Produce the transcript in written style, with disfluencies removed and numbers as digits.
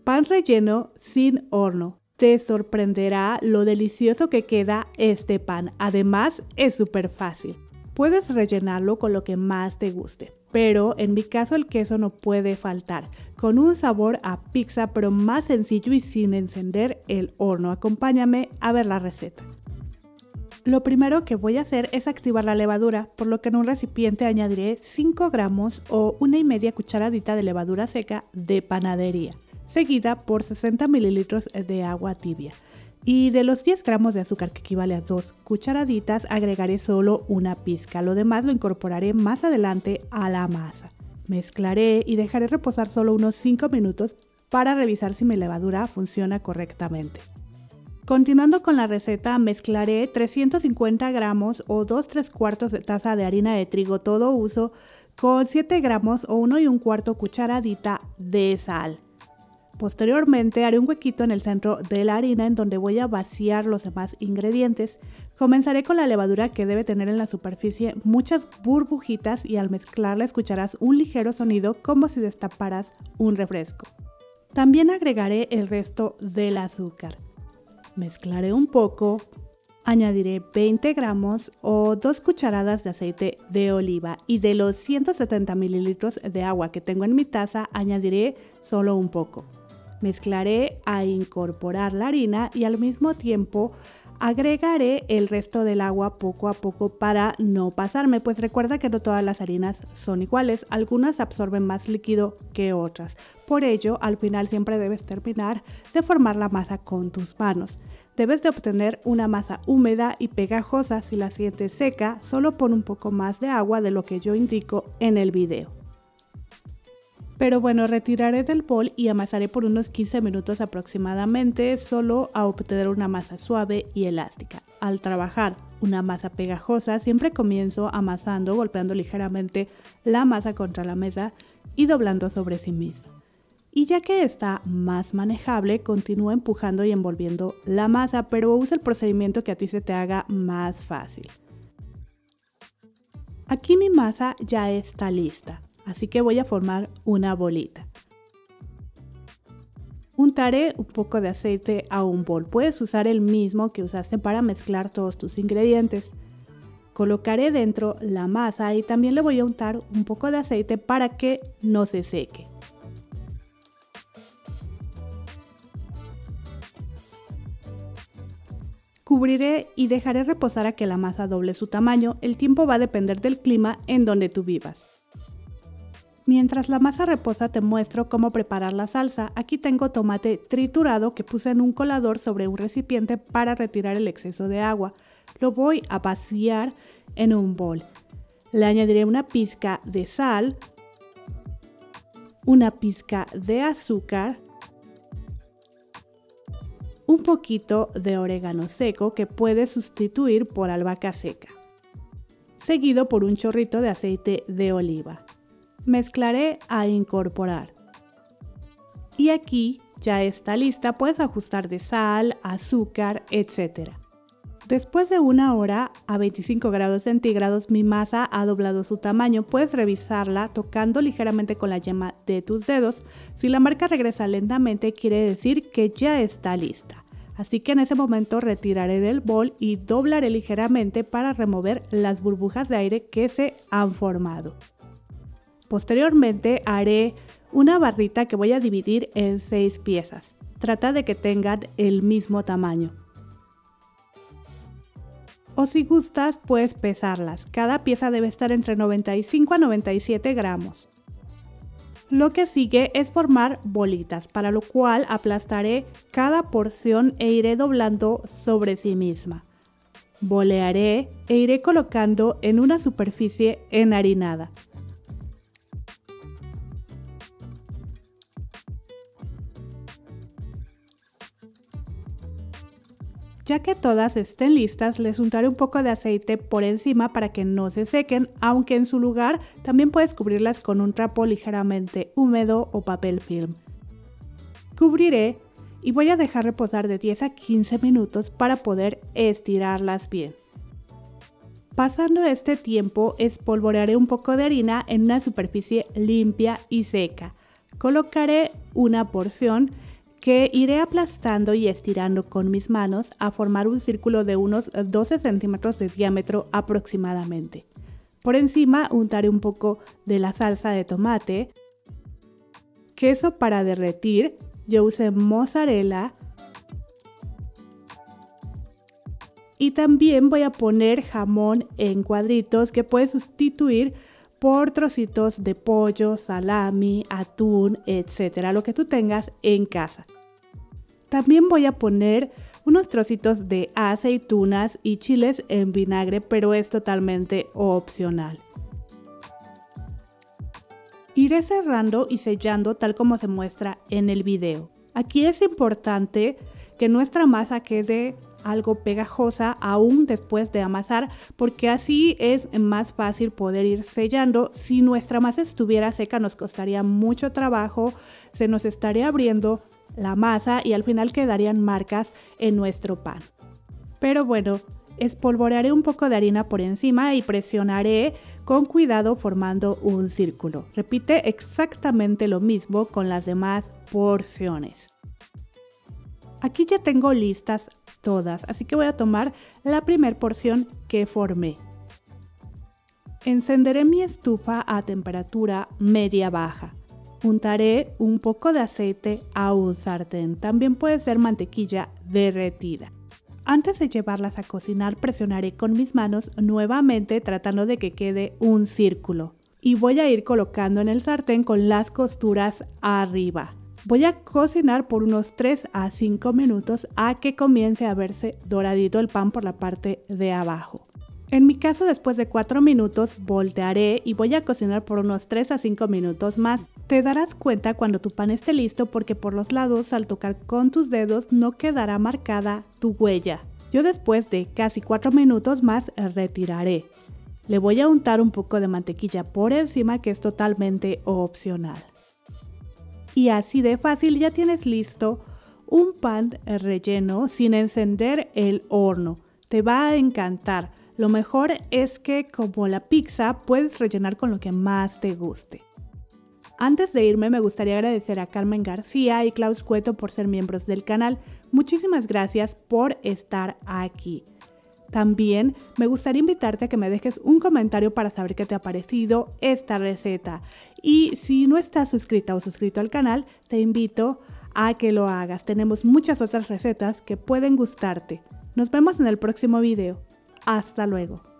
pan relleno sin horno. Te sorprenderá lo delicioso que queda este pan. Además, es súper fácil. Puedes rellenarlo con lo que más te guste, pero en mi caso el queso no puede faltar, con un sabor a pizza pero más sencillo y sin encender el horno. Acompáñame a ver la receta. Lo primero que voy a hacer es activar la levadura, por lo que en un recipiente añadiré 5 gramos o 1,5 cucharadita de levadura seca de panadería, seguida por 60 mililitros de agua tibia. Y de los 10 gramos de azúcar, que equivale a 2 cucharaditas, agregaré solo una pizca. Lo demás lo incorporaré más adelante a la masa. Mezclaré y dejaré reposar solo unos 5 minutos para revisar si mi levadura funciona correctamente. Continuando con la receta, mezclaré 350 gramos o 2/3 de taza de harina de trigo todo uso con 7 gramos o 1,25 cucharadita de sal. Posteriormente haré un huequito en el centro de la harina en donde voy a vaciar los demás ingredientes. Comenzaré con la levadura, que debe tener en la superficie muchas burbujitas, y al mezclarla escucharás un ligero sonido como si destaparas un refresco. También agregaré el resto del azúcar. Mezclaré un poco. Añadiré 20 gramos o 2 cucharadas de aceite de oliva, y de los 170 mililitros de agua que tengo en mi taza añadiré solo un poco. Mezclaré a incorporar la harina y al mismo tiempo agregaré el resto del agua poco a poco para no pasarme, pues recuerda que no todas las harinas son iguales, algunas absorben más líquido que otras. Por ello, al final siempre debes terminar de formar la masa con tus manos. Debes de obtener una masa húmeda y pegajosa. Si la sientes seca, solo pon un poco más de agua de lo que yo indico en el video. Pero bueno, retiraré del bol y amasaré por unos 15 minutos aproximadamente, solo a obtener una masa suave y elástica. Al trabajar una masa pegajosa, siempre comienzo amasando, golpeando ligeramente la masa contra la mesa y doblando sobre sí misma. Y ya que está más manejable, continúo empujando y envolviendo la masa, pero usa el procedimiento que a ti se te haga más fácil. Aquí mi masa ya está lista, así que voy a formar una bolita. Untaré un poco de aceite a un bol. Puedes usar el mismo que usaste para mezclar todos tus ingredientes. Colocaré dentro la masa y también le voy a untar un poco de aceite para que no se seque. Cubriré y dejaré reposar a que la masa doble su tamaño. El tiempo va a depender del clima en donde tú vivas. Mientras la masa reposa, te muestro cómo preparar la salsa. Aquí tengo tomate triturado que puse en un colador sobre un recipiente para retirar el exceso de agua. Lo voy a vaciar en un bol. Le añadiré una pizca de sal, una pizca de azúcar, un poquito de orégano seco que puedes sustituir por albahaca seca, seguido por un chorrito de aceite de oliva. Mezclaré a incorporar. Y aquí ya está lista, puedes ajustar de sal, azúcar, etc. Después de 1 hora a 25 grados centígrados, mi masa ha doblado su tamaño. Puedes revisarla tocando ligeramente con la yema de tus dedos. Si la marca regresa lentamente, quiere decir que ya está lista. Así que en ese momento retiraré del bol y doblaré ligeramente para remover las burbujas de aire que se han formado. Posteriormente haré una barrita que voy a dividir en 6 piezas. Trata de que tengan el mismo tamaño. O si gustas, puedes pesarlas. Cada pieza debe estar entre 95 a 97 gramos. Lo que sigue es formar bolitas, para lo cual aplastaré cada porción e iré doblando sobre sí misma. Bolearé e iré colocando en una superficie enharinada. Ya que todas estén listas, les untaré un poco de aceite por encima para que no se sequen, aunque en su lugar también puedes cubrirlas con un trapo ligeramente húmedo o papel film. Cubriré y voy a dejar reposar de 10 a 15 minutos para poder estirarlas bien. Pasando este tiempo, espolvorearé un poco de harina en una superficie limpia y seca. Colocaré una porción que iré aplastando y estirando con mis manos a formar un círculo de unos 12 centímetros de diámetro aproximadamente. Por encima untaré un poco de la salsa de tomate, queso para derretir, yo usé mozzarella y también voy a poner jamón en cuadritos que puedes sustituir por trocitos de pollo, salami, atún, etcétera, lo que tú tengas en casa. También voy a poner unos trocitos de aceitunas y chiles en vinagre, pero es totalmente opcional. Iré cerrando y sellando tal como se muestra en el video. Aquí es importante que nuestra masa quede algo pegajosa aún después de amasar, porque así es más fácil poder ir sellando. Si nuestra masa estuviera seca nos costaría mucho trabajo, se nos estaría abriendo la masa y al final quedarían marcas en nuestro pan. Pero bueno, espolvorearé un poco de harina por encima y presionaré con cuidado formando un círculo. Repite exactamente lo mismo con las demás porciones. Aquí ya tengo listas todas, así que voy a tomar la primera porción que formé. Encenderé mi estufa a temperatura media-baja. Untaré un poco de aceite a un sartén, también puede ser mantequilla derretida. Antes de llevarlas a cocinar, presionaré con mis manos nuevamente tratando de que quede un círculo. Y voy a ir colocando en el sartén con las costuras arriba. Voy a cocinar por unos 3 a 5 minutos a que comience a verse doradito el pan por la parte de abajo. En mi caso, después de 4 minutos voltearé y voy a cocinar por unos 3 a 5 minutos más. Te darás cuenta cuando tu pan esté listo porque por los lados al tocar con tus dedos no quedará marcada tu huella. Yo después de casi 4 minutos más retiraré. Le voy a untar un poco de mantequilla por encima, que es totalmente opcional. Y así de fácil ya tienes listo un pan relleno sin encender el horno. Te va a encantar. Lo mejor es que, como la pizza, puedes rellenar con lo que más te guste. Antes de irme, me gustaría agradecer a Carmen García y Klaus Cueto por ser miembros del canal. Muchísimas gracias por estar aquí. También me gustaría invitarte a que me dejes un comentario para saber qué te ha parecido esta receta. Y si no estás suscrita o suscrito al canal, te invito a que lo hagas. Tenemos muchas otras recetas que pueden gustarte. Nos vemos en el próximo video. Hasta luego.